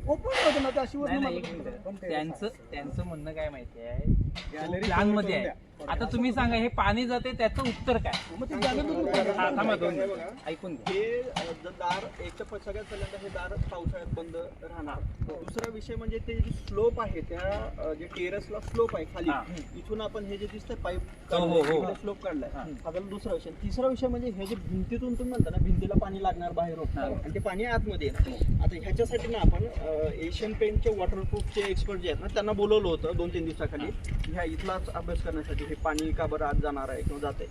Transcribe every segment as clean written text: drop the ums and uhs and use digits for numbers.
Open होतं ना, अशी त्यांचं म्हणणं काय माहिती आहे, प्लॅन मध्ये आहे. आता तुम्ही सांगा हे पाणी जाते त्याचं उत्तर काय? मग ते जाणं ऐकून घ्या. हे दार एकतर सगळ्यात पहिल्यांदा हे दार पावसाळ्यात बंद राहणार. दुसरा विषय म्हणजे ते जे स्लोप आहे, त्या जे टेरेसला स्लोप आहे खाली, इथून आपण हे जे दिसतंय पाईप स्लोप काढलाय, हा झाला दुसरा विषय. तिसरा विषय म्हणजे हे जे भिंतीतून तुम्ही म्हणता ना, भिंतीला पाणी लागणार बाहेरून आणि ते पाणी आतमध्ये येणार. आता ह्याच्यासाठी ना आपण एशियन पेंटचे वॉटरप्रूफचे एक्सपर्ट जे आहेत ना, त्यांना बोलवलं होतं 2-3 दिवसाखाली ह्या इथलाच अभ्यास करण्यासाठी. हे पाणी का बरं आत जाणार आहे किंवा जात आहे,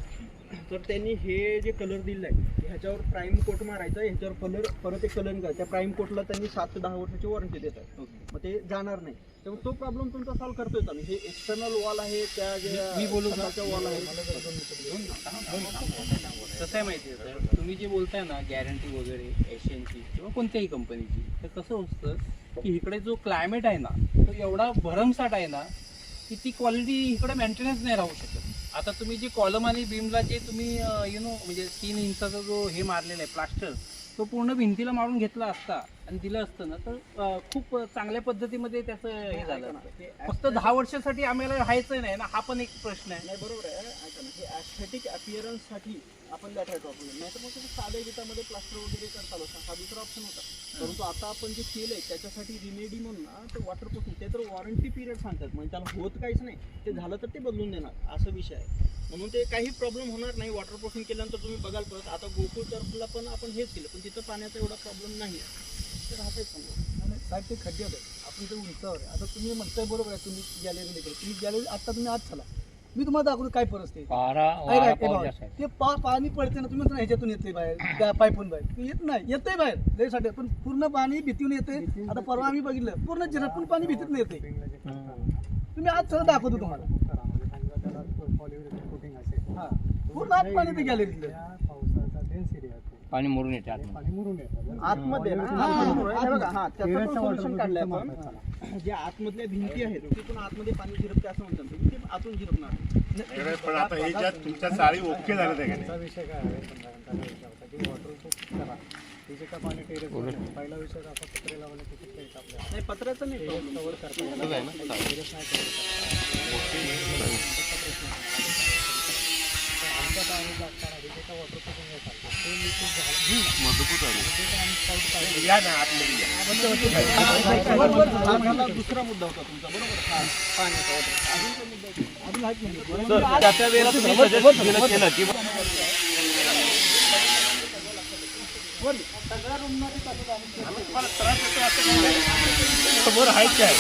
तर त्यांनी हे जे कलर दिलेला आहे ह्याच्यावर प्राईम कोट मारायचा, ह्याच्यावर कलर परत एक कलर करायचा. त्या प्राईम कोटला त्यांनी 7 ते 10 वर्षाची वॉरंटी देतात, मग ते जाणार नाही. त्यामुळे तो प्रॉब्लेम तुमचा सॉल्व्ह करतोय आम्ही. हे एक्सटर्नल वॉल आहे, त्या जे मी बोलू वॉल आहे. कसं आहे माहिती आहे सर, तुम्ही जे बोलताय ना गॅरंटी वगैरे एशियनची किंवा कोणत्याही कंपनीची, तर कसं असतं की इकडे जो क्लायमेट आहे ना तो एवढा भरमसाठ आहे ना की ती क्वालिटी इकडे मेंटेनन्स नाही राहू शकत. आता तुम्ही जे कॉलम आणि बीमला जे तुम्ही म्हणजे 3 इंचाचा जो हे मारलेला आहे प्लास्टर, तो पूर्ण भिंतीला मारून घेतला असता आणि दिलं असतं ना तर खूप चांगल्या पद्धतीमध्ये त्याचं हे झालं असतं. फक्त 10 वर्षासाठी आम्हाला राहायचं नाही ना, हा पण एक प्रश्न आहे. नाही बरोबर आहे. ऐका ना, हे ॲस्थेटिक अपीअरन्ससाठी आपण लॅटराईट वापरलं, नाही तर मग तुम्ही साध्या विटामध्ये प्लास्टर वगैरे करता असता, हा दुसरा ऑप्शन होता. परंतु आता आपण जे केलंय त्याच्यासाठी रिमेडी म्हणून ना ते वॉटरप्रूफिंग, ते तर वॉरंटी पिरियड सांगतात, म्हणजे त्याला होत काहीच नाही, ते झालं तर ते बदलून देणार असा विषय आहे. म्हणून ते काही प्रॉब्लेम होणार नाही. वॉटरप्रूफिंग केल्यानंतर तुम्ही बघाल परत. आता गोकुळ टर्फला पण आपण हेच केलं, पण तिथं पाण्याचा एवढा प्रॉब्लेम नाही आहे, ते राहताच समजा. आणि साहेब ते खड्डे होते, आपण ते उंचावर आहे. आता तुम्ही म्हणताय बरोबर आहे, तुम्ही गॅलरी देखील तुम्ही गॅलरी आता तुम्ही आत चला, मी तुम्हाला दाखवतो काय परिस्थिती ते पाणी पडते ना, तुम्ही म्हणता ह्याच्यातून येते बाहेर, त्या पाईपून बाहेर येत नाही, येते बाहेर लयसाठी, पण पूर्ण पाणी भीतीहून येते. आता परवा आम्ही बघितलं पूर्ण झिरपून पाणी भीतीतून येते. तुम्ही आज सगळं दाखवतो तुम्हाला. हा पूर्ण आत पाणी ते गॅलरीतलं पाणी मुरून येते आतमध्ये बघा. हा त्याचं सोल्युशन काढलंय आपण. जे आतमधल्या भिंती आहेत तिथून आतमध्ये पाणी झिरपते असं म्हणतात, ते आतून झिरपणार. पण आता हे ज्या तुमच्या चाळी ओके झालं त्या का विषय काय आहे, वॉटरप्रूफ करा, तिचे का पाणी टेरेस पहिला विषय आपण पत्रे लावले तिथे काही आपल्याला नाही, पत्र्याचं नाही कव्हर करता टेरेस नाही आमच्या पाणी लागताना तिथे का वॉटरप्रूफिंग नाही चालतं, ते लिकेज झालं. दुसरा मुद्दा होता तुमचा, बरोबर, पाण्याचा वॉटर. समोर आहे काय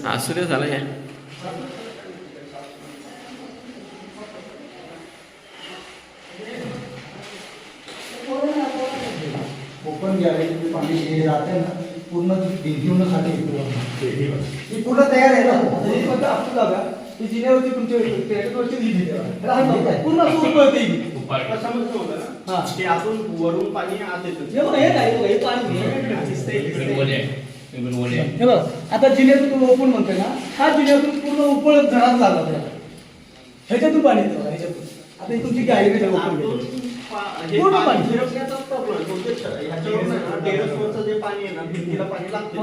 आसुरे झालं काय ओपन गॅलरी पाणी हे राहते ना, पूर्ण भिंतीहून खाली ती पूर्ण तयार आहे ना. आपण जागा ती जिन्यावरती तुमच्या पूर्ण ते आतून वरून पाणी आत येतं. हे बघ, आता जिन्यातून तुम्ही ओपन म्हणतोय ना, हा जिन्यातून पूर्ण उपळ घरात झाला, ह्याच्यातून पाणी येतं ह्याच्यातून. आता ही तुमची गॅलरी ओपन पूर्ण पाणी झिरपण्याचा प्रॉब्लेम. टेरेसवरचं जे पाणी आहे ना, भिंतीला पाणी लागते,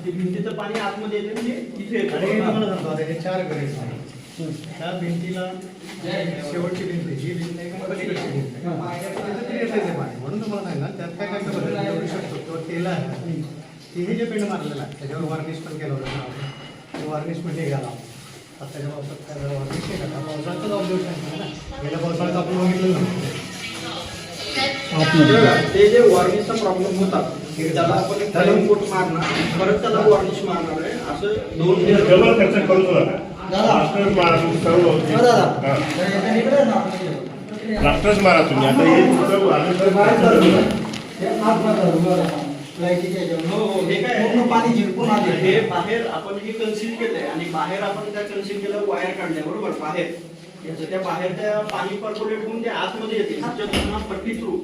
ते भिंतीचं पाणी आतमध्ये येते, म्हणजे इथे तुम्हाला सांगतो. आता हे 4 गॅरेज आहे, त्या भिंतीला शेवटची भिंत जी भिंत आहे पलीकडची भिंत आहे पाणी, म्हणून तुम्हाला सांगा त्यात काय काय बदल करू शकतो किंवा केलं आहे. हे जे पेंट मारलेलं आहे त्याच्यावर वार्निश पण केलं होतं, वार्निश पण हे घाला. आता त्याच्या बाबतीत काय वार्निश नाही का, पावसाळ्याचाच ऑब्झर्वेशन आहे ना, गेल्या पावसाळ्यात आपण बघितलं नव्हतं. ते जे वॉर्निशचा प्रॉब्लेम होता त्याला आपण एक कोट मारणार, परत त्याला वॉर्निश मारणार आहे, असं 2 डबल खर्च करू नका. प्लास्टरच मारा तुम्ही. आता हे लाईटीच्या ह्याच्यावर. हो हो, हे काय आहे? पूर्ण पाणी झिरपून आले. हे बाहेर आपण हे कन्सील केलंय आणि बाहेर आपण त्या कन्सील केलं वायर काढल्या बरोबर बाहेर याचं त्या बाहेर त्या पाणी पर्क्युलेट होऊन ते आतमध्ये येते त्याच्यातून हा पट्टी थ्रू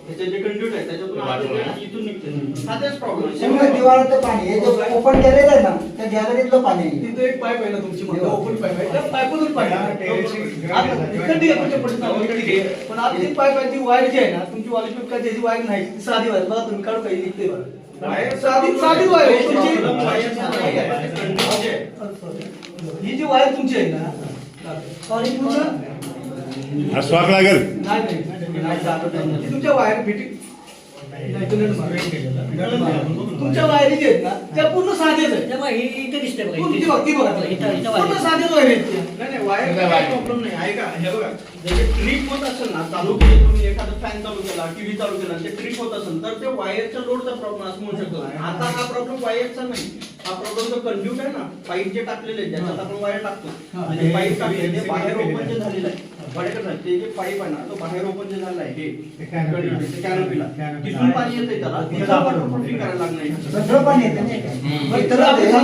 त्याचे जे कंड्यूट आहे त्याच्यातून आत येते आणि इथून निघते. हा तेच पूर्ण प्रॉब्लेम दिवाळाचं पाणी हे जे ओपन केलेलं आहे ना त्या गॅलरीतलं पाणी आहे. तिथं एक पाईप आहे ना तुमची म्हणतो ओपन पाईप आहे त्या पाईपमधून पाणी हा, आहे. टेरेसची आता इकडे ठीक आहे, तुमच्या पट्टीत नाव इकडे ठीक आहे. पण आता ती पाईप आहे ती वायर जी आहे ना तुमची वॉलीपीप का त्याची वायर नाही ती साधी वायर बघा तुम्ही काढू काही निघते बघा साधी वायर आहे तुमची. ही जी वायर तुमची आहे ना सॉरी पूर्ण स्वाग लागेल नाही जात नाही. ती तुमच्या वायर फिटिंग तुमच्या वायरी जे आहेत ना त्या पूर्ण साधेच आहेत. पूर्ण ती बघा, ती बघा. पूर्ण साधेच वायर आहेत त्या. नाही वायर काय प्रॉब्लेम नाही ऐका हे बघा जर ट्रिप होत असेल ना चालू केली तुम्ही एखादा फॅन चालू केला टीव्ही चालू केला ते ट्रिप होत असेल तर ते वायरच्या लोडचा प्रॉब्लेम असं म्हणू शकतो. आता हा प्रॉब्लेम वायरचा नाही हा प्रॉब्लेम जो कंड्यूट आहे ना पाईप जे टाकलेले आहेत ज्याच्यात आपण वायर टाकतो आणि पाईप टाकले ते बाहेर ओपन जे झालेलं आहे ते जे पाईप आहे ना तो बाहेर ओपन जे झालं आहे हे कॅनोपीला तिथून पाणी येतंय त्याला त्याचा वॉटरप्रूफिंग करायला लागणार सगळं पाणी येतं नाही का? इथं आपल्या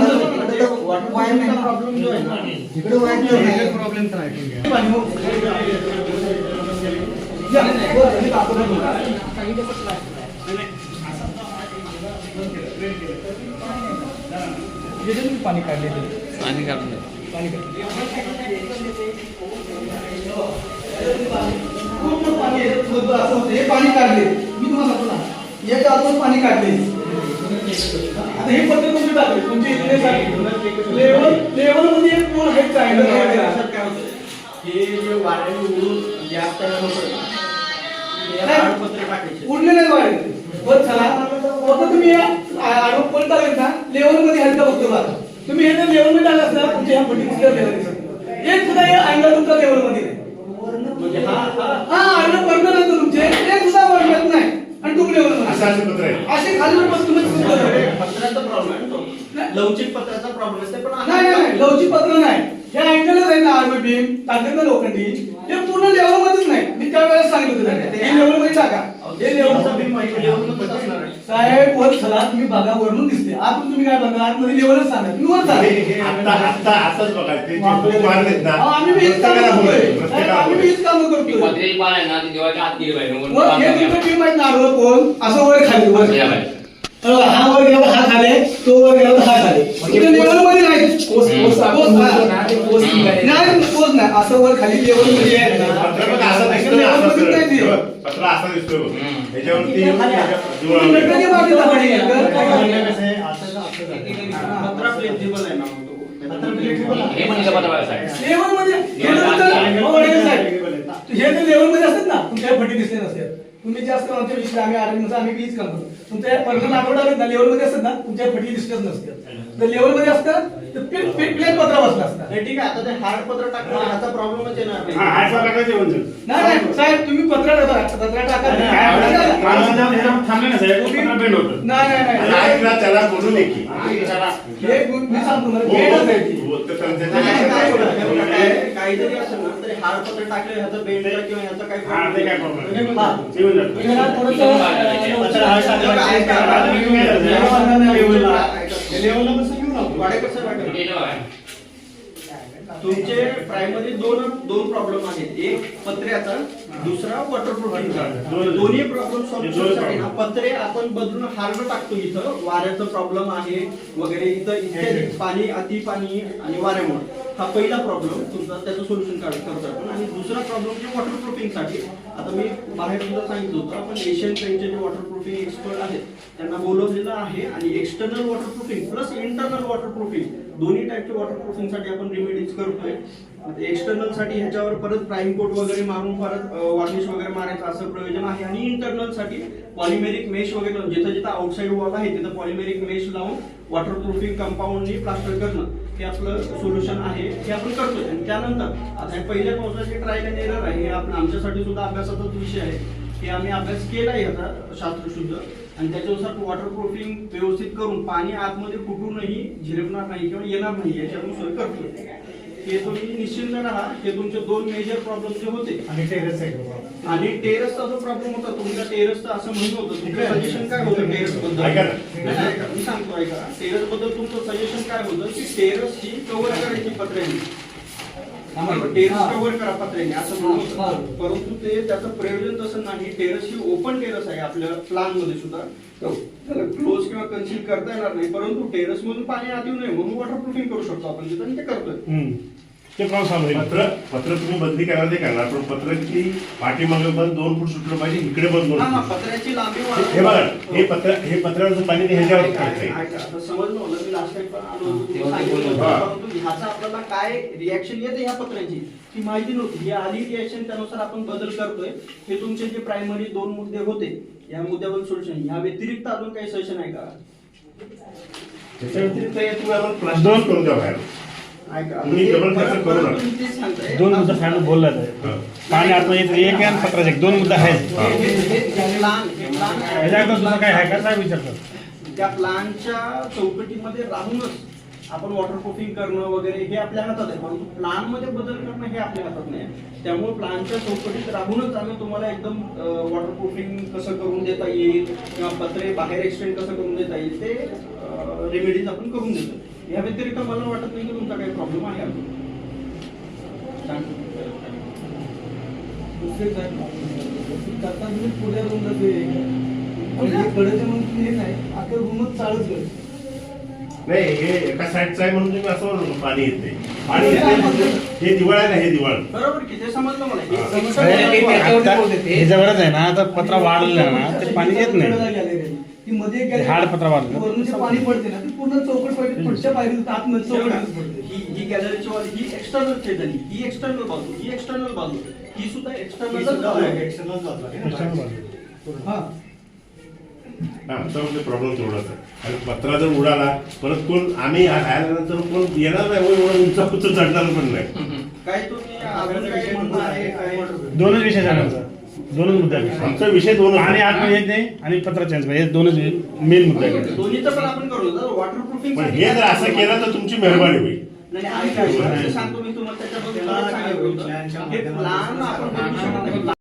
वायर नाही. प्रॉब्लेम जो आहे ना इकडे वायर नाही. प्रॉब्लेम तर आहे. पाणी हो. या, बरं, हे दाखवलं बघा. हे जे तुम्ही पाणी काढलेलं पाणी काढून पाणी पूर्ण पाणी याच्यात असं होतं. हे पाणी काढले मी तुम्हाला सांगतो ना याच्या आतून पाणी काढले आता हे पत्र तुम्ही टाकले तुमच्या इथे लेवल मध्ये एक पूर्ण हे ट्रायंगल आहे. काय होतं हे जे वाऱ्याने उडून गॅस तयार होतोय ना, हे ताडपत्री टाकायचे. उडले नाही वायर बरं चला आता तुम्ही आरोप पण टाकले ना लेवल मध्ये हलका बघतो बघा तुम्ही हे जर लेवल मध्ये टाकलं असणार तुमच्या ह्या पर्टिक्युलर लेवल एक सुद्धा हे अँगल तुमचा लेवल मध्ये नाही. म्हणजे हा अँगल पडलं नाही तुमचे एक सुद्धा वर येत नाही आणि तुम्ही लेवल मध्ये असं असं पत्र आहे असे खाली पण तुम्ही पत्र्याचा प्रॉब्लेम आहे तो. लवचिक पत्र्याचा प्रॉब्लेम आहे ते पण नाही नाही लवचिक पत्र नाही हे अँगलच आहे ना आर्मी बीम टाकले ना लोखंडी हे पूर्ण लेवल मध्येच नाही मी त्यावेळेस सांगितलं होतं हे लेवल मध्ये टाका हे लेवलचा बीम साहेब वर चला तुम्ही बघा वरून दिसते आतून तुम्ही काय बघा आतमध्ये लेवलच सांगा तुम्ही वर चाला आताच बघा ते जे मारलेत ना आम्ही बी हीच कामं प्रत्येकाला करतोय होईल. साहेब, आम्ही बी हीच कामं करतोय पत्र्याची पान आहे ना ती देवाच्या आत गेली पाहिजे वर हे तुमचं बीम आहे नारळ कोण असं वर खाली वर असं या पाहिजे. हा वर गेला हा खाली तो वर गेला हा खाली इथे लेवल मध्ये नाही नाही पोच नाही असं वर खाली लेवल मध्ये आहे ना. पत्र बघा असं दिसतं ना, लेवल असं मध्ये नाही ते. पत्र असं दिसतोय बघ. त्याच्यावरती तुम्ही लटकन मारली तर पाणी येईल. पत्रा फ्लेक्झिबल आहे ना मग तो. हे म्हणजे पत्र साहेब लेवल मध्ये हे तर लेवल मध्ये असतात ना तुमच्या फटी दिसले नसते तुम्ही जास्त आमच्या विषय आम्ही आर्मीनुसार आम्ही बीज काम करतो तुमच्या पर्सनल आठवडा ना लेवल मध्ये असतात ना तुमच्या फटी दिसतच नसते तर लेवल मध्ये असतात तर प्लेन पत्रा बसला असतात हे ठीक आहे आता ते हार्ड पत्र टाकणं ह्याचा प्रॉब्लेमच येणार नाही. हा, हात वर टाकायचे म्हणजे. नाही नाही साहेब तुम्ही पत्रा टाका थांबले ना साहेब, पत्र bend होतं. नाही आणि ऐकला त्याला बोलून ये की. हे मी सांगतो मला हो, बेडच आहे ती. हो, तर नाही, त्यांच्या- काय होणार? हे बघा, काही जरी असेल ना तरी हार्ड पत्र टाकलं ह्याचा बेंडला किंवा ह्याचा काही हा, ते काय problem problem नाही. नाही. ते होऊन जातं. त्याला थोडंसं, वाडे कसं वाटेल? तुमचे प्रायमरी दोन प्रॉब्लेम आहेत एक पत्र्याचा दुसरा वॉटरप्रूफिंगचा दोन्ही प्रॉब्लेम सॉल्व्ह साठी ना पत्रे आपण बदलून हार्ड टाकतो इथं वाऱ्याचा प्रॉब्लेम आहे वगैरे इथं इत्यादी पाणी अति पाणी आणि वाऱ्यामुळे हा पहिला प्रॉब्लेम तुमचा त्याचं सोल्युशन करतो आपण आणि दुसरा प्रॉब्लेम जे वॉटरप्रूफिंगसाठी आता मी बाहेर सुद्धा सांगितलं होतं आपण एशियन पेंटचे जे वॉटरप्रूफिंग एक्सपर्ट आहेत त्यांना बोलवलेलं आहे आणि external waterproofing plus internal waterproofing दोन्ही टाईपच्या वॉटरप्रूफिंगसाठी आपण रिमेडीज करतोय एक्सटर्नल साठी ह्याच्यावर परत प्राईम कोट वगैरे मारून परत वार्निश वगैरे मारायचं असं प्रयोजन आहे आणि इंटरनल साठी पॉलिमेरिक मेश वगैरे लावून जिथं जिथं आउटसाइड वॉल आहे तिथं पॉलिमेरिक मेश लावून वॉटरप्रूफिंग कंपाऊंडनी प्लास्टर करणं हे आपलं सोल्युशन आहे हे आपण करतोय आणि त्यानंतर आता हे पहिल्या पावसाचे ट्रायल अँड एरर आहे हे आपण आमच्यासाठी सुद्धा अभ्यासाचाच विषय आहे की आम्ही अभ्यास केलाय याचा शास्त्रशुद्ध आणि त्याच्यानुसार वॉटरप्रूफिंग व्यवस्थित करून पाणी आतमध्ये कुठूनही झिरपणार नाही किंवा येणार नाही याची आपण सोय करतोय हे तुम्ही निश्चिंत राहा. हे तुमचे 2 मेजर प्रॉब्लेम जे होते आणि टेरेस आहे आणि टेरेसचा जो प्रॉब्लेम होता तुमच्या टेरेसचं असं म्हणणं होतं, तुमचं सजेशन काय होतं टेरेस बद्दल? ऐका ना. नाही, ऐका, मी सांगतो ऐका. टेरेस बद्दल तुमचं सजेशन काय होतं की टेरेस ही कव्हर करायची पत्र्याने, टेरेस कव्हर करा पत्र्याने असं म्हणत होतं. परंतु ते त्याचं प्रयोजन तसं नाही. टेरेस ही ओपन टेरेस आहे आपल्या प्लान मध्ये सुद्धा, त्याला क्लोज किंवा कन्सील करता येणार नाही. परंतु टेरेस मधून पाणी आत येऊ नये म्हणून वॉटर प्रूफिंग करू शकतो आपण तिथं, आणि ते करतोय. ते प्रॉब्लेम सॉल्व्ह होईल. पत्र तुम्ही बदली करणार ते करणार, पण पत्राची पाठीमागे पण 2 फूट सुटलं पाहिजे, इकडे पण 2 हा, फूट. पत्र्याची लांबी हे बघा, हे पत्रावरचं पाणी ते ह्याच्यावर पडतंय. ऐका, आता समजलं मला, मी लास्ट टाइम पण आलो होतो, तुम्ही सांगितलं होतं. परंतु ह्याचा आपल्याला काय रिॲक्शन येते ह्या पत्राची ती माहिती नव्हती. ही आली रिॲक्शन, त्यानुसार आपण बदल करतोय. हे तुमचे जे प्रायमरी 2 मुद्दे होते, या मुद्द्यावर सोल्युशन. ह्या व्यतिरिक्त अजून काही सजेशन आहे का? त्याच्या व्यतिरिक्त हे तुम्ही आपण प्लास्टर करून द्या बाहेर. ऐका, तुम्ही डबल खर्च करू नका. तुम्ही तेच सांगताय. 2 मुद्दा फायनल बोलला हा. पाणी आतमध्ये येतं एक आणि पत्राचे 2 मुद्दा आहे. हे प्लान याच्याकडे तुझं काय आहे का काय विचारतो? त्या प्लानच्या चौकटीमध्ये राहूनच आपण वॉटर प्रूफिंग करणं वगैरे हे आपल्या हातात आहे. परंतु प्लान मध्ये बदल करणं हे आपल्या हातात नाही. त्यामुळे प्लानच्या चौकटीत राहूनच आम्ही तुम्हाला एकदम वॉटर प्रूफिंग कसं करून देता येईल किंवा पत्रे बाहेर एक्सटेंड कसं करून देता येईल ते रेमेडीज आपण करून देतो. या व्यतिरिक्त मला वाटत नाही की तुमचा काही प्रॉब्लेम आहे अजून. दुसरे काय करता तुम्ही पुढे रूमला कडेचे म्हणून तुम्ही हे नाही, आता रूमच चालूच गेलं. नाही, हे एका साईडचं आहे म्हणून तुम्ही असं पाणी येते. पाणी येते, हे दिवाळ आहे ना, हे दिवाळ. बरोबर की, ते समजलं मला. हे ह्याच्यावरच आहे ना, आता पत्रा वाढलेला आहे ना, ते पाणी येत नाही. ती मध्ये एक गॅलरी- हाड पत्रा वाढलं. वरून जे पाणी पडते ना, ते पूर्ण चौकट पडते, पुढच्या पायरी आतमध्ये चौकटच पडते. ही गॅलरीची वॉल ही एक्सटर्नल फेज झाली. ही एक्सटर्नल बाजू, ही एक्सटर्नल बाजू, ही सुद्धा एक्सटर्नल हा हा, तर प्रॉब्लेम तेवढाच आहे. आणि पत्रा जर उडाला परत कोण आम्ही आल्यानंतर कोण येणार नाही, एवढं उंचा पुत्र चढणार पण नाही. काय तुम्ही अजून काही म्हणणं आहे काय? 2च विषय सांगायचा, 2च मुद्दा आहे. आमचा विषय 2 पाणी आतमध्ये येत नाही आणि पत्रा चेंज पाहिजे, 2च मेन मुद्दा आहे. दोन्हीचं पण आपण करू. वॉटर प्रूफिंग पण हे जर असं केलं तर तुमची मेहरबानी होईल. नाही, ऐका, सांगतो मी तुम्हाला त्याच्याबद्दल सांगितलं होतं. हे प्लान आपण बनवू शकत नाही.